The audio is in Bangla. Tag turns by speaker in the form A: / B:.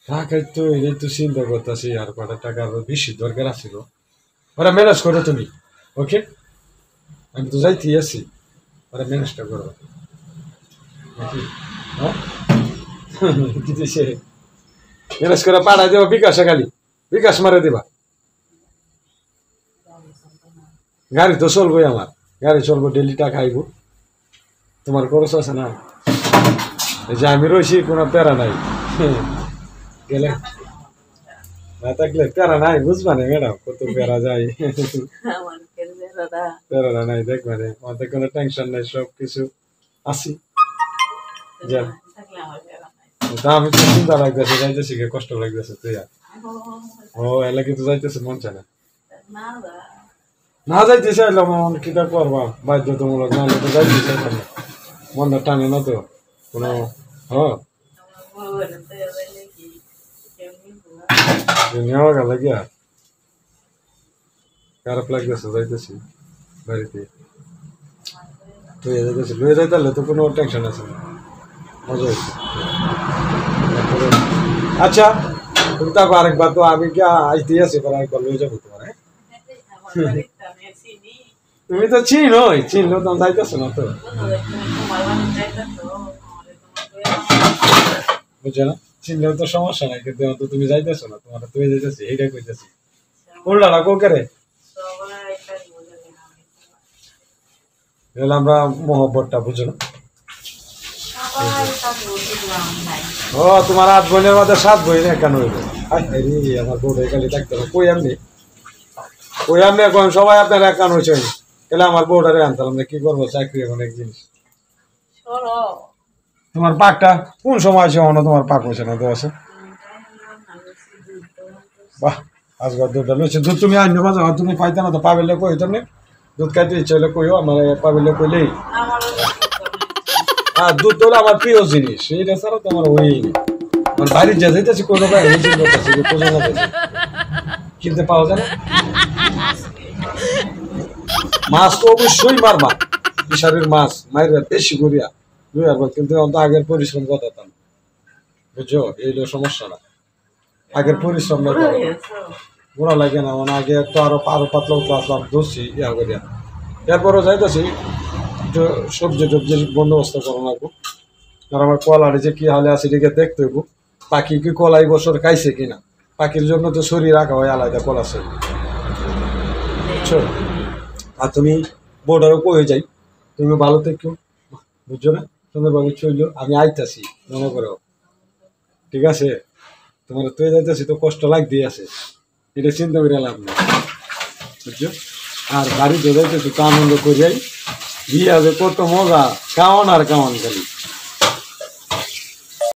A: টাকাই তো এই তো চিন্তা করতেছি আর কটা টাকা আরো বেশি দরকার আছিল ওরা ম্যানেজ করো তুমি ওকে আমি তো যাইতেই আছি ওরা ম্যানেজটা করো নাকি হ্যাঁ কি দিছে ম্যানেজ করে পাঠাই দেবা বিকাশে খালি বিকাশ মারে দিবা গাড়ি তো চলবোই আমার গাড়ি চলবো ডেলি টাকা আইব তোমার খরচ আছে না এই যে আমি রয়েছি কোনো প্যারা নাই গেলে না থাকলে প্যারা নাই বুঝবা না ম্যাডাম কত প্যারা যায় প্যারা নাই দেখবা রে আমাদের কোনো টেনশন নাই সব কিছু আছি যা তা আমি তো চিন্তা লাগতেছে যাইতেছি কষ্ট লাগতেছে তুই ও এলা কিন্তু যাইতেছে মন চায় না না যাইতে চাইলাম কিটা করবা বাধ্যতামূলক না হলে তো যাইতে চাইলাম না মনটা টানে না তো কোনো নেওয়া গেল গিয়া খারাপ লাগতেছে যাইতেছি বাড়িতে তুই যাইতেছি লয়ে যাইতে তো কোনো টেনশন আছে না মজা হয়েছে আচ্ছা তুমি তারপর আরেকবার তো আমি কি আইতে আছি পরে আরেকবার লয়ে যাবো তোমার তুমি তো চিনোই চিনলেও তো যাইতেছো না তো বুঝছো না চিনলেও তো সমস্যা নাই কিন্তু তুমি যাইতেছো না তোমার তুমি যাইতেছি এইটাই কইতেছি উল্টাটা কোকে রে আমরা মোহব্বতটা বুঝো না ও তোমার 8 বোনের মধ্যে 7 বোন কেন হইলো আমার বোর্ড এখানে থাকতে হবে কই আমি এখন সবাই আপনার একান হয়েছে তাহলে আমার বোর্ডারে আনতাম কি করবো চাকরি এখন এক জিনিস তোমার পাকটা কোন সময় আছে অন্য তোমার পাক হয়েছে না তো আছে বাহ আজকাল দুধটা লইছে দুধ তুমি আইন বাজা তুমি পাইতে না তো পাবেলে কই তুমি দুধ খাইতে ইচ্ছে হলে কইও আমার পাবেলে কইলেই হ্যাঁ দুধ তো আমার প্রিয় জিনিস এইটা ছাড়া তো আমার হয়েই নেই আমার বাড়ির যা যাইতেছি কোনো ভাই কিনতে পাওয়া যায় না মাছ তো অবশ্যই মারবা ফিশারির মাছ মাইরা বেশি করিয়া কিন্তু আগের পরিশ্রম করতাম বুঝছো এইগুলো সমস্যা না আগের পরিশ্রম না গোড়া লাগে না মানে আগে তো আরো পাতলা উতলা আসলাম ধরছি ইয়া করিয়া এরপরও যাইতেছি একটু সবজি টবজির বন্দোবস্ত করা লাগবো আর আমার কলারে যে কি হালে আছে এদিকে দেখতে হইব পাখি কি কলাই বছর খাইছে কিনা পাখির জন্য তো শরীর রাখা হয় আলাদা কলা শরীর বুঝছো আর তুমি বোর্ডারও কয়ে যাই তুমি ভালো থেকো বুঝছো না সুন্দরভাবে চলল আমি আইতাছি মনে করো ঠিক আছে তোমার তুই যাইতেছি তো কষ্ট লাগতেই আছে এটা চিন্তা করে লাভ না বুঝছো আর বাড়িতে যাইতেছি তো আনন্দ করে যাই বিয়ে হবে কত মজা কাওয়ান আর কাওয়ান খালি